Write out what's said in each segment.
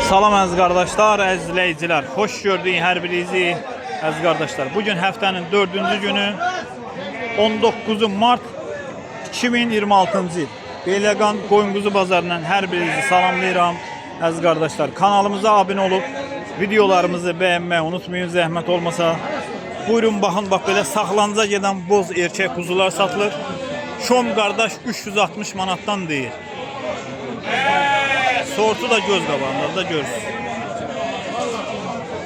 Salam əziz qardaşlar, əziz izləyicilər. Xoş gördük hər birinizi əziz qardaşlar. Bugün həftənin 4-cü günü 19 mart 2026-cı il. Beyləqan qoyun quzu bazarından hər birinizi salamlayıram əziz qardaşlar. Kanalımıza abunə olub videolarımızı bəyənməyi unutmayın, zəhmət olmasa. Buyurun baxın, bax belə saxlanca gedən boz erkək quzular satılır. Şom qardaş 360 manatdan deyir. Sortu da göz qabağında da görürsünüz.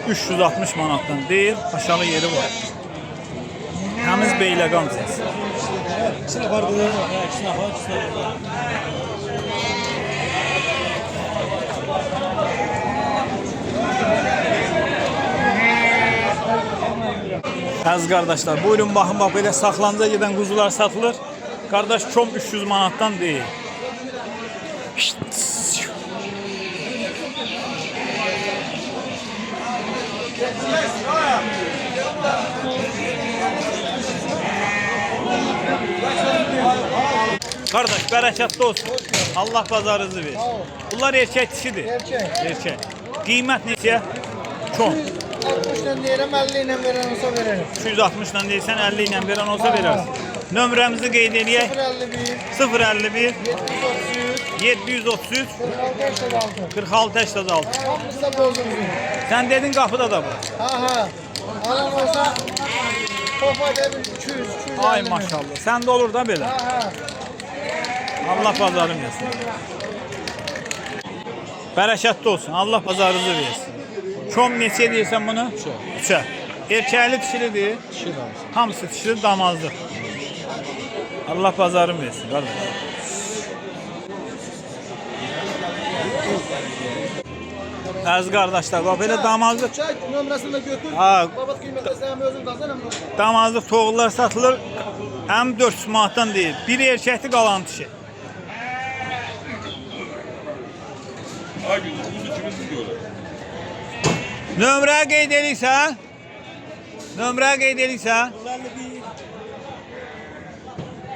360 manatdan deyir, aşağı yeri var. Təmiz beyləqan səsi. Əziz qardaşlar, buyurun baxın, bax belə saxlanca gedən quzular satılır. Qardaş çom 300 manatdan deyir. Kardeş bereketli olsun. Allah pazarınızı versin. Bunlar erkek dişidir. Erkek. Kıymet neyse? Çok. 60'dan deyirəm, 50 ilə verən olsa verərim. 260'dan deyirsən, 50 ilə verən olsa verərsin. Nömrəmizi qeyd edək. 051 733 46 86. Hamısı da bozulmuyor. Sen dedin kapıda da bu. Ha. Alan olsa topayda 200 Ay maşallah. Sen de olur da belə. Ha. Allah pazarın versin. Bereketli olsun. Allah pazarınızı versin. Çom neçə deyirsən bunu? 3'e. Erkəkli dişilidir. Hamısı dişili, damazlı. Allah pazarın versin kardeş. Əziz qardaşlar, bax belə damazlı. Çək nömrəsini də götür. Ha. Babat qiymətə sən özün qazanam. Damazlı toğullar satılır. Həm 400 manatdan deyil. Biri erkəkli, qalan dişi. Nömrə qeyd edirsən? Nömrə qeyd edirsən?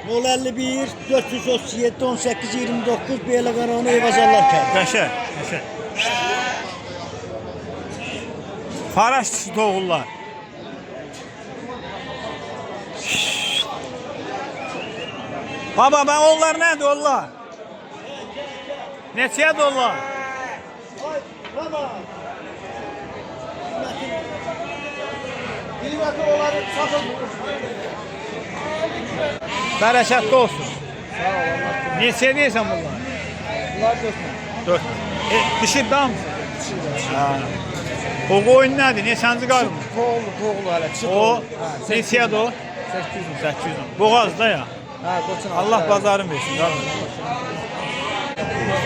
051 437 18 29 Beyləqan onu evazarlar kəndi. Qəşəng, qəşəng. Faraş dişi toğullar. Baba, ben onlar nədir onlar? Neçədir onlar? Qiyməti onları satılmır. Bərəkətli olsun. Neçə deyirsən bunlar? Bunlar 4. 4. Dişi dam. O qoyun nədir? Neçənci qarın? Toğlu hələ. O neçədir o? 800. Boğazda ya. Ha, qoçun. Allah bazarın versin qardaş.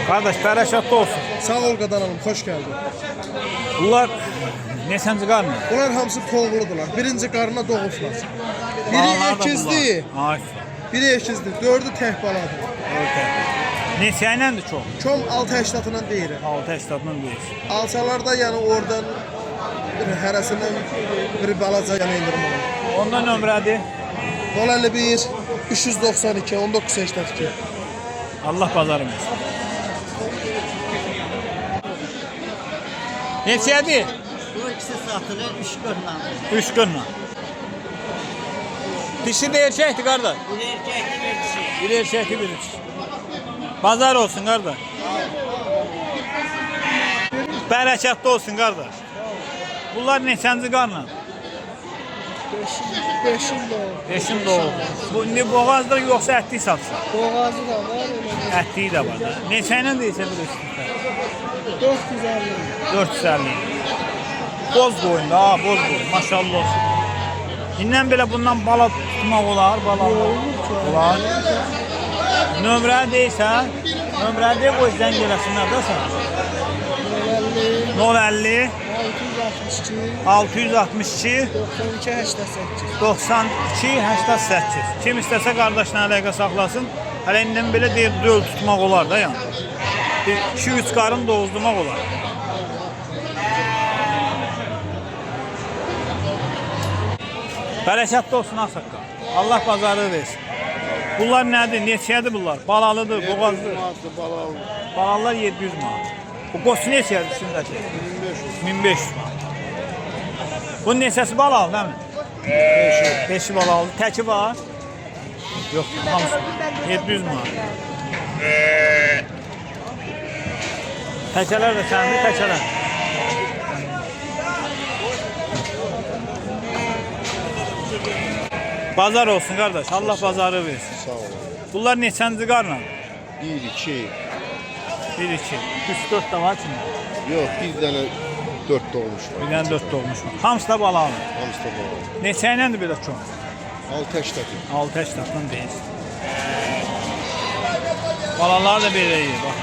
Qardaş bərəkətli olsun. Sağ ol qadanalım, xoş gəldin. Bunlar neçənci qarın? Bunlar hamısı toğludular. Birinci qarına doğublar. Biri ekizdi, biri ekizdi, 4'ü tək baladır. Neçə iləndir çox? Çom 6-8'dan deyirəm. 6-8'dan deyirsən. Alsalarda yəni oradan bir hərəsindən bir balaca yana indirim olur. Onda nömrədir. 051 392 1982. Allah bazarım versin. Neçədir? Bu ikisi satılır 3 qırla. 3 qırla. Dişi de erkekti kardeş. Bir erkekli bir dişi. Bir erkekli bir dişi. Pazar olsun kardeş. Bereketli olsun kardeş. Bunlar neçənci qarla? 5'in de o. 5'in doğu. Bu ne boğazda yoksa etli satsa? Boğazı da var. Etli de var. Neçəyle deyirsə bir üstünde? 450. 450. Boz qoyunda, ha boz qoyun. Maşallah olsun. İndən belə bundan bala tutmaq olar, bala olar. Nömrə deyirsən, nömrə deyə qoy zəng eləsinlər də sana. 050 662 92 88. Kim istəsə qardaşla əlaqə saxlasın. Hələ indən belə deyir, döl tutmaq olar da yəni. 2-3 qarın doğuzlamaq olar. Bərəkətli olsun Ağsaqqal. Allah bazarı versin. Bunlar nədir? Neçədir bunlar? Balalıdır, boğazdır. Balalı. Balalar 700 manat. Bu qoçu neçədir üstündəki? 1500 manat. Bunun neçəsi balalı, değil mi? 5'i balalı. Təki var? Yox, hamısı 700 manat. Təkələr də səndə, təkələr. Bazar olsun qardaş, Allah bazarı versin. Sağ olun. Bunlar neçənci qarla? 1, 2. 1, 2, 3, 4 də var içində. Yok bir tane 4 doğmuş var. Bir dənə 4 də olmuş var. Hamısı da balalı. Hamısı da doğru. Neçə iləndir belə çox? 6 yaş takım. 6 yaşdan deyil. Balalar da belə yiyir, bax.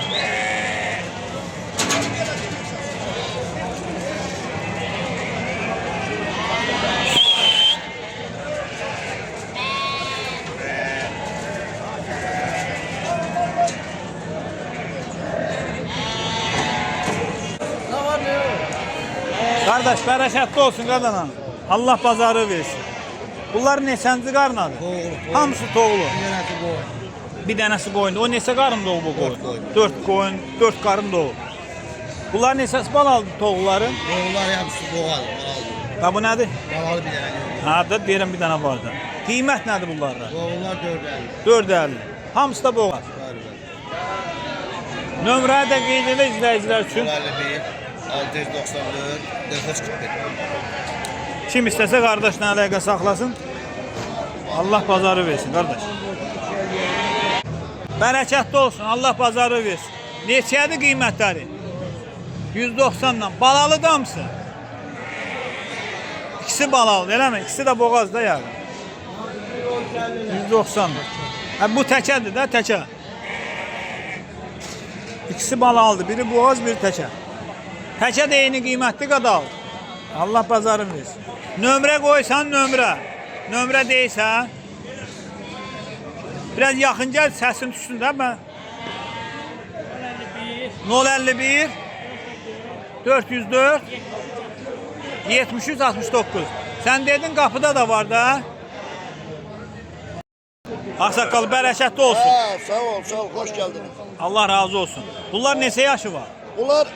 Qardaş, bərəkətli olsun qadana. Allah bazarı versin. Bunlar neçənci qarnadır? Hamısı toğlu. Bir dənəsi qoyundur. O neçə qarın doğu bu qoyun? 4 qoyun, 4 qarın doğu. Bunlar neçəsi balalıdır toğluların? Oğullar hepsi doğal. Və bu nədir? Balalı bir tane görüyor. Ha da deyirəm bir dənə var da. Qiymət nədir bunlarda? Oğullar 450. 450. Hamısı da boğaz. Nömrəni də qeyd edə izləyicilər üçün. 51, 694, 441. Kim istəsə qardaşla əlaqə saxlasın. Allah bazarı versin qardaş. Bərəkətli olsun. Allah bazarı versin. Neçədir qiymətləri? 190-dan. Balalı da hamısı. İkisi balalı, eləmi? İkisi də boğazda yəni. 190-dır. Hə, bu təkədir də, təkə. İkisi balalıdır. Biri boğaz, biri təkə. Təkə də eyni qiymətli qadal. Allah bazarını versin. Nömrə qoysan nömrə. Nömrə deyirsən. Biraz yaxın gəl, səsin düşsün də mən. 051 404 73 69. Sən dedin qapıda da var da. Ağsaqqal bərəkətli olsun. Ha, sağ ol, hoş geldiniz. Allah razı olsun. Bunlar neçə yaşı var? Bunlar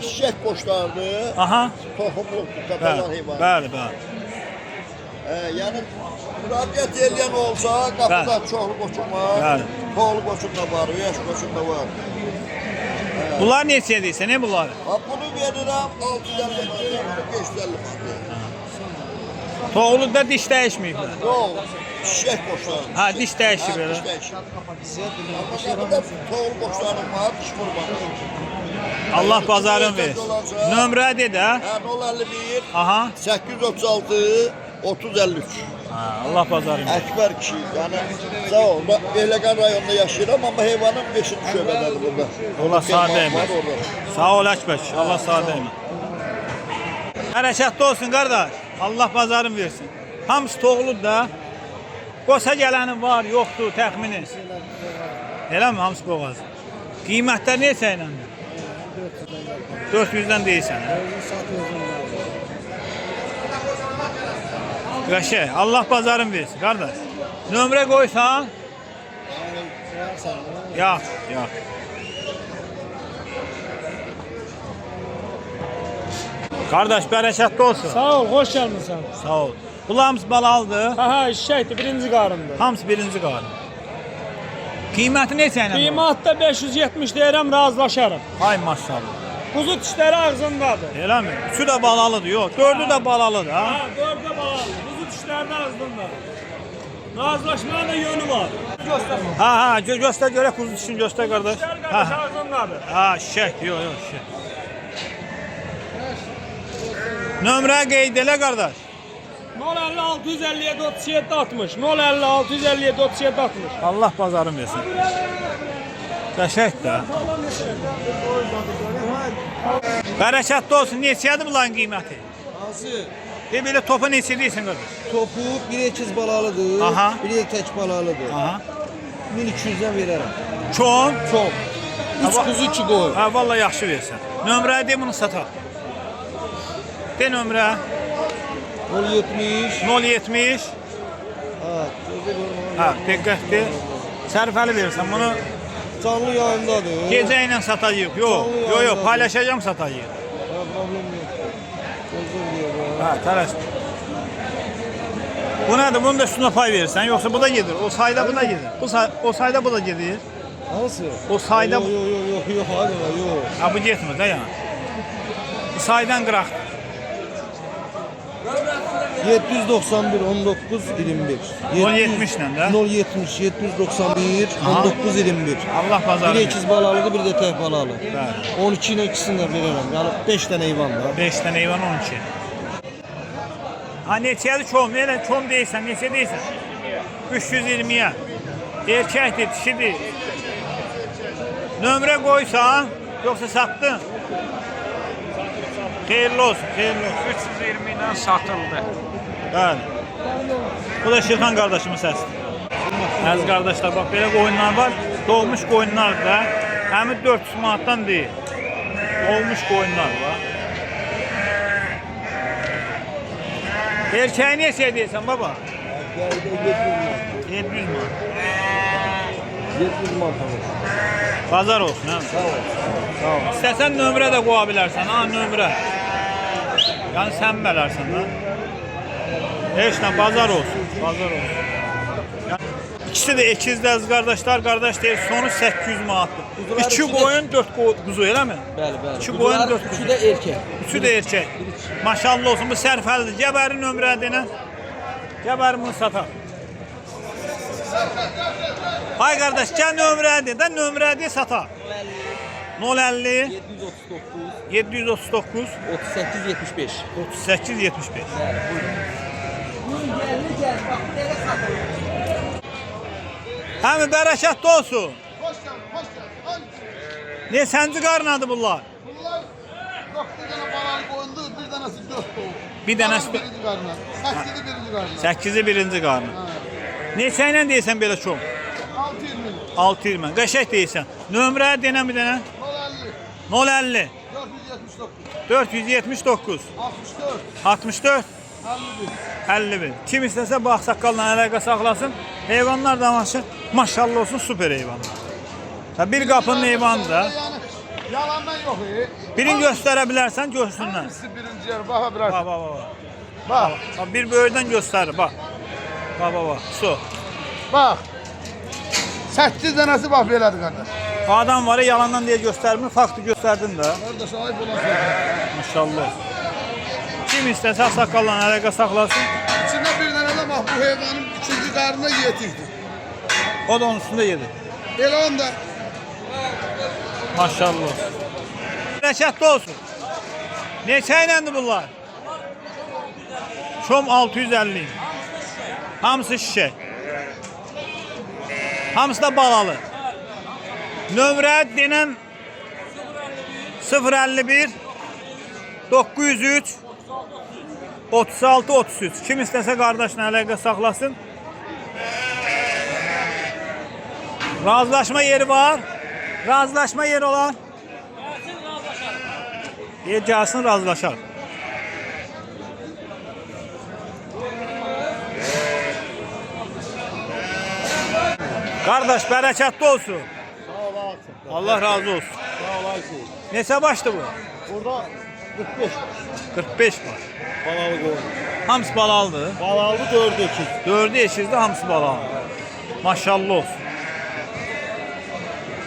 çiçek koçlardı. Aha. Tohumluktu, kapalan Bəli, hayvan. bəli, bəli. Yani müraciət eləyən olsa, kapıda çoxlu koçum var. Bəli. Toğlu koçum da var, yaş koçum da var. Bunlar neçə deyirsən, ne bunlar? Ha, bunu verirəm 650 manat, 550 manat. Toğlu da diş dəyişməyiblər. Yok, çiçek koçları. Ha, diş dəyişib Ha, belə. diş dəyişib. Ama kapıda toğlu koçlarım var, diş kurbanı. Allah bazarın versin. Nömrə de də. Ha, 051 Aha. 836 3053. Ha, Allah bazarın versin. Ekber kişi. Yani sağ ol. Beylekan rayonunda yaşıyorum ama hayvanın 5. şöbededir burada. Allah sağ Var değmez. orada. Sağ ol Əkbər. Allah sağ değmez. Hərəkətli olsun qardaş. Allah bazarın versin. Hamısı toğludur da. Qosa gələnin var, yoxdur, təxmini. Elə mi? Hamısı boğaz. Qiymətlər neçə ilə? 400-dən deyirsən. Qəşəng. Allah bazarın versin qardaş. Nömrə qoysan? Yox, yox. Qardaş bərəkətli olsun. Sağ ol, hoş gelmişsin. Sağ ol. Bunlar hamısı balalıdır. Ha, eşekti, birinci karındı. Hamısı birinci qarın. Qiyməti neçə ilə? Kıymatda 570 deyirəm, razılaşarım. Ay maşallah. Kuzu dişleri ağzındadır. Elə mi? Üçü də balalıdır, yox. Dördü də balalıdır, ha? Ha, dörde bağlı. Kuzu dişleri de ağzındadır. Razılaşmanın da yönü var. Ha, göstər görək kuzu dişini göstər qardaş. Dişler Ha, kardeş ağzındadır. ha, şək, yox, yox, şək. Nömrə qeyd elə qardaş. 050 657 37 60. 050 657 37 60. Allah bazarın versin. Qəşəng də. Bərəkətli olsun. Neçədir bunların qiyməti? Hansı? Belə topa neçə deyirsən qardaş? Topu biri ikiz balalıdır, Aha. biri de tek balalıdır. Aha. 1200'den veririm. Çoğun? Çok. 3 kuzu 2 koy. Ha, vallahi yaxşı versən. Nömrə de bunu sataq. De nömrə 070. 070. Ha, gözü görmüyor. Ha, diqqətli. Sərfəli verirsən. Bunu Canlı yayındadır. Gecə ilə satacağıq. Yox, Canlı yox, yayında. paylaşacağım satacağıq. Problem yok. Özür dilerim. Hə, tələs. Bu nədir? Bunun da üstünə pay verirsən, yoxsa bu da gedir. O sayda bu da gedir. O sayda bu da gedir. Nasıl? O sayda Yok hadi yok. Ha bu getmir də yəni. Bu saydan qıraq. 791 19 21. 070 ilə də. 070 791 19 21. Allah bazarı. Bir ekiz balalıdır, bir de tek balalı. Bəli. 12 ile ikisini de veririm. Yani 5 tane heyvan var. 5 dənə heyvan 12. Ha neçədir çom? Elə çom deyirsən, neçə deyirsən? 320-yə. Erkəkdir, dişidir. Nömrə qoysan, yoxsa satdın? Xeyirli olsun, xeyirli olsun. 320 ilə satıldı. Bəli. Bu da Şirxan qardaşımın səsidir. Əziz qardaşlar, bax belə qoyunlar var. Doğmuş qoyunlar da. Həmin 400 manatdan deyil. Doğmuş qoyunlar var. Erkeği neçəyə deyirsən baba? 700 manat. 700 manat. Bazar olsun hə? Sağ ol. Sağ ol. İstəsən nömrə də qoya bilərsən, ha nömrə. Yəni sən bilərsən də. Heç nə bazar olsun. Bazar olsun. Yəni, İkisi də ikizdir əziz qardaşlar. Qardaş deyir sonu 800 manatdır. 2 qoyun 4 quzu eləmi? Bəli. 2 qoyun 4 quzu. Üçü de erkek. Üçü də erkək. Maşallah olsun bu sərfəlidir. Gəbəri nömrə deyinə. Gəbəri bunu satar. Hay qardaş gəl nömrə deyin də nömrə deyin satar. 050 739 38 75. 38 75. Həmi bərəkətli olsun. Neçənci qarnadır bunlar? Bunlar 9 tane balalı koyundu, bir tanesi 4 doğum. Bir tanesi- Birinci karnı. 8'i birinci karnı. 8-i birinci qarnı. Neçə ilə deyirsən belə çox? 620. 600 mən. Qəşək deyirsən. Nömrə denə bir dənə. 050. 050 479. 479 64. 64 51. 51. Kim istəsə bu ağsaqqalla əlaqə saxlasın. Heyvanlar da maşallah olsun süper heyvanlar. Ha, bir qapının heyvanı da. Yani yalandan yok. Birini göstərə bilərsən görsünlər. Hangisi birinci yer? Bak biraz. Bak bak bak. Bak. Bak bir böyürdən göstərir bak. Bak bak bak. Su. Bak. 8 tanesi bak belədir kardeş. Adam var ya yalandan diye göstərmir. Faktı göstərdin də. Kardeş ayıp olan şey. Maşallah. Kim istəsə ağsaqqalla əlaqə saxlasın. İçinde bir tane de bak bu hayvanın ikinci karnına yetirdi. O da onun üstündə yedi. Elə onda Maşallah. Rəşətli olsun. Neçə iləndir bunlar? Çom 650. Hamısı şişək. Hamısı da balalı. Nömrə denən 051 903 36 33. Kim istəsə qardaşla əlaqə saxlasın. Razılaşma yeri var. Razılaşma yeri olan. Gəlsin razılaşar. Qardaş bərəkətli olsun. Allah razı olsun. Neçə başdı bu? Burada 45 45 var. balalı koyun. Hamısı balalıdır. Balalı 4 ekiz. 4'ü eşizde hamısı balalı. Maşallah olsun.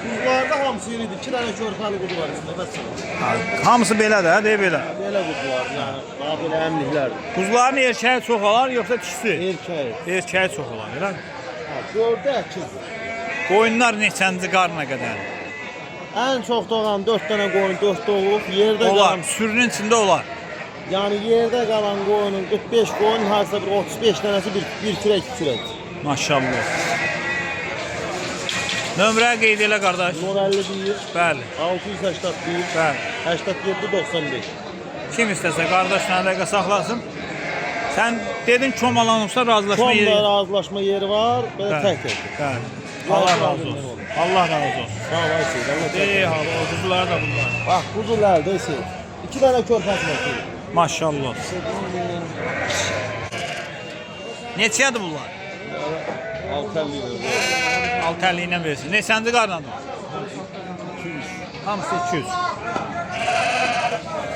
Kuzularda hamısı iridir. 2 tane körpəli kuzu var içində. Bəs. Hamısı belə də, deyib belə. Belə kuzular yəni. Daha belə əmliklərdir. Kuzuların erkəyi çox olar, yoxsa dişisi? Erkək. Erkəyi çox olar, elə mi? 4 əkiz. Qoyunlar neçənci qarına qədər? Ən çox doğan 4 dənə qoyun 4 doğub, yerdə Olar, qalan, sürünün içində olar. yəni yerdə qalan qoyunun 45 qoyun harsa bir 35 dənəsi bir kürək kürək. Maşallah. Nömrə qeyd elə qardaş. 051 Bəli, 681 bəli. 87 95. Kim istəsə qardaşla əlaqə saxlasın. Sən dedin çomalan olsa razılaşma yeri. Sonda razılaşma yeri var, belə Bəli, tək. bəli. Allah razı olsun. Allah razı olsun. Sağ ol Ayşe. Allah Ey hava, o kuzular da bunlar. Bax quzular da şey. 2 dənə körpəsi var. Maşallah. Neçədir bunlar? 650 lira. 6.50 ilə versin. Neçənci qarnadır? 200. Hamısı 200.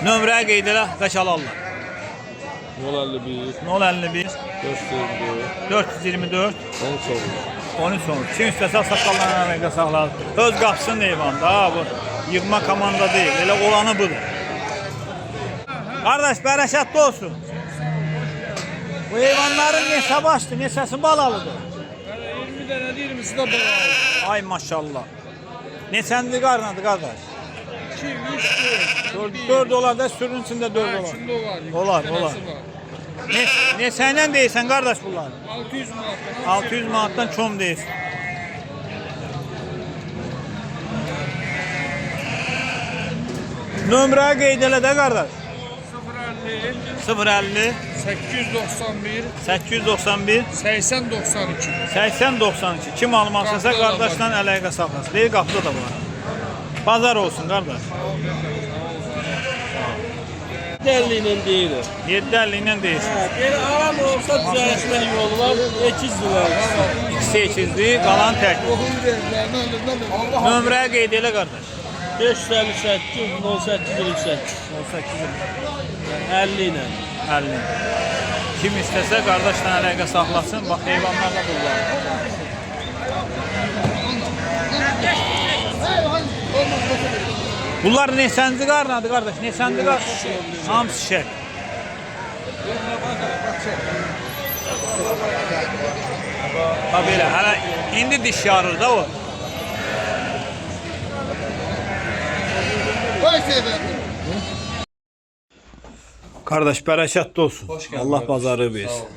Nömrəyə qeyd elə, qaç alarlar. 051 051 424 13 olur. Kim istəsə saqqallarına əlaqə saxlar. Öz qapısının eyvanda, ha bu yığma komanda deyil. Elə olanı budur. Qardaş, bərəkətli olsun. Bu heyvanların neçə başdır, neçəsi balalıdır? 20 dənə deyir, 20'si də balalı. Ay maşallah. Neçəndi qarnadır qardaş? 2, 3, 4 olar da sürünün içində 4 olar. içində var. Olar, olar. Neçə ilə deyirsən qardaş bunlar? 600 manatdan. 600 manatdan çom deyirsən. Nömrəyə qeyd elə də qardaş. 050 891 891 80 92. 80-92. Kim almaq istəsə qardaşla əlaqə saxlasın. Deyir, qapıda da var. Bazar olsun qardaş. 50 ilə deyilir. 7.50 ilə deyirsin. Bir aram olsa düzəltmək yolu var, 200 lira. İkisi ekizdir, qalan tək. Nömrəyə qeyd elə qardaş. 558 18 28. 50 ilə. 50. Kim istəsə qardaşla əlaqə saxlasın. Bax, heyvanlar da bunlar. Bunlar neçənci qarnadır qardaş? Neçənci qarnadır? Hamısı şək. Ha belə, hələ indi diş yarır da o. Qardaş, bərəkətli olsun. Allah bazarı versin.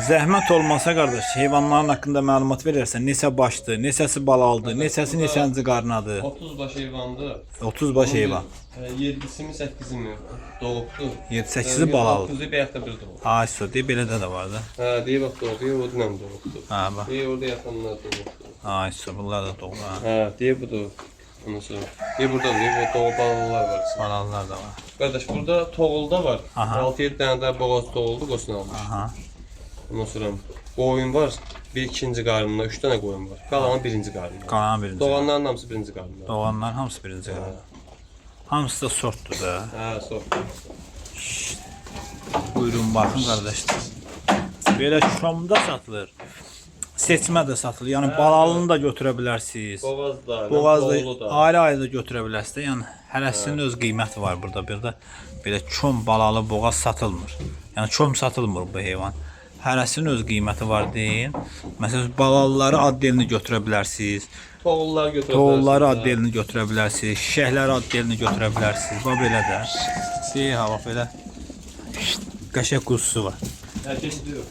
Zəhmət olmasa qardaş, heyvanların haqqında məlumat verərsən, neçə başdır, neçəsi balalıdır, neçəsi neçənci qarnadır? 30 baş heyvandır. 30 baş heyvan. 7'si mi 8'i mi doğubdu. 7-8-i balalıdır. 9'u beyaz da bir doğubdu. Ay, deyib belə də var da. Ha, deyib bax doğubdu, o dinam doğubdu. Ha, bax. Deyib orada yatanlar doğubdu. Ay, bunlar da doğru. Ha, deyib bu doğubdu. Ondan sonra. Deyib burada deyib o doğub balalılar var. Balalılar da var. Qardaş, burada toğulda var. Aha. 6-7 dənə də boğaz toğuldu, qoşun almış. Aha. Ondan sonra qoyun var, bir ikinci qarnında 3 dənə qoyun var. Qalanı birinci qarnında. Qalan birinci. Doğanların hamısı birinci qarnında. Doğanlar hamısı birinci qarnında. Hamısı da sortdur da. Ha, sor. Buyurun, baxın qardaşlar. Belə şomda satılır. Seçmə də satılır. Yəni balalını da götürə bilərsiniz. Boğazda, Boğazda toğulu da. ayrı-ayrı da götürə bilərsiniz. Yəni hərəsinin öz qiyməti var burada. Bir də belə çom balalı boğaz satılmır. Yəni çom satılmır bu heyvan. Hərəsinin öz qiyməti var deyin. Məsələn, balalıları addelini götürə bilərsiniz. Toğullar götürə Toğulları addelini götürə bilərsiniz. Şişəkləri addelini götürə bilərsiniz. Bax belə də. Deyir, ha bax belə. Qəşəng quzusu var. Herkes diyor.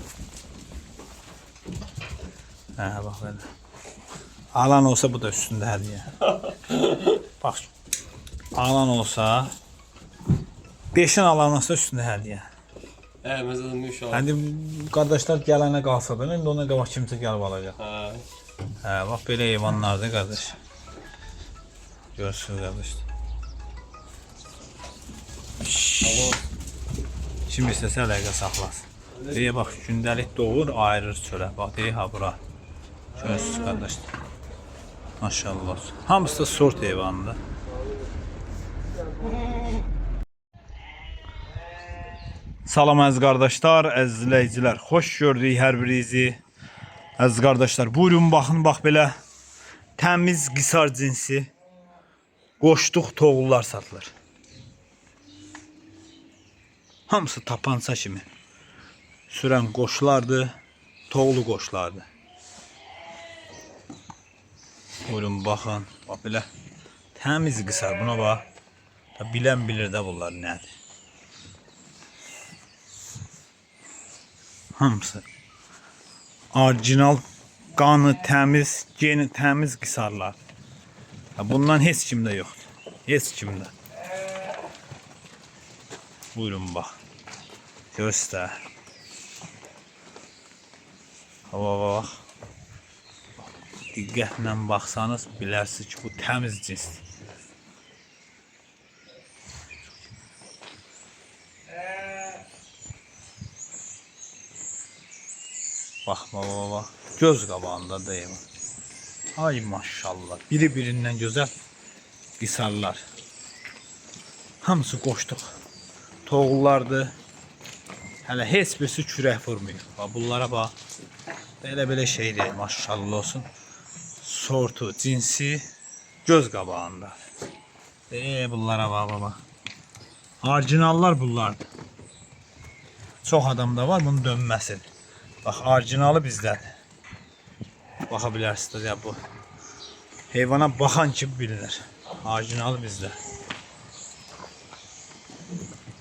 Hə, bax belə. Alan olsa bu da üstündə hədiyyə. Bax. Alan olsa 5'in alan olsa üstündə hədiyyə. Mesela müşahede. Hadi qardaşlar gələnə qalsa da, indi ona qabaq kimsə gəlib alacaq. Ha. Hə, bax belə heyvanlardır qardaş. Görürsünüz qardaşlar. Kim istəsə əlaqə saxlasın. Deyə bax, gündəlik doğur, ayırır çölə. Bax, deyə ha bura. Görürsünüz qardaşlar. Maşallah olsun. Hamısı da sort heyvanıdır. Salam əziz qardaşlar, əziz izləyicilər. Xoş gördük hər birinizi. Əziz qardaşlar, buyurun baxın, bax belə təmiz qisar cinsi qoşduq toğullar satılır. Hamısı tapança kimi sürən qoşlardır, toğulu qoşlardır. Buyurun baxın, bax belə təmiz qisar, buna bax. Bilən bilir də bunlar nədir. Hamısı orijinal, qanı təmiz, geni təmiz qisarlar. Bundan heç kimdə yoxdur. Heç kimdə. Buyurun bax. Göstər. Bax. Diqqətlə baxsanız bilərsiniz ki, bu təmiz cinsdir. Bax. Göz qabağında deyim. Ay maşallah. Biri birinden güzel qisarlar. Hamısı qoşduq. Toğullardır. Hələ heç birisi kürək vurmuyor. Bunlara bax. Belə şey deyil. Maşallah olsun. Sortu, cinsi göz qabağında. Bunlara bax baba. Orijinallar bunlardır. Çox adamda var bunun dönməsin. Bax orijinalı bizdədir. Baxa bilərsiniz ya bu. Heyvana baxan kimi bilinir. Orijinalı bizdə.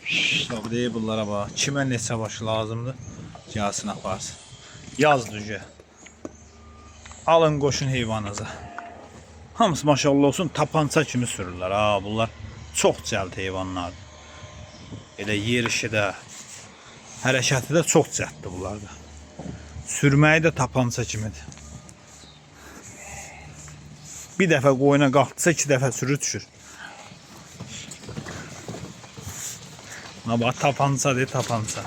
İşte bunlara bax. Kimə neçə başı lazımdır? Gəlsin aparsın. Yaz düzə. Alın qoşun heyvanınıza. Hamısı maşallah olsun tapança kimi sürürlər. Ha, bunlar çox cəld heyvanlardır. Elə yerişi də, hərəkəti də çox cəlddir bunlarda. Sürməyi də tapança kimidir. Bir dəfə qoyuna qalxdısa 2 dəfə sürür düşür. Bax tapança deyir, tapança.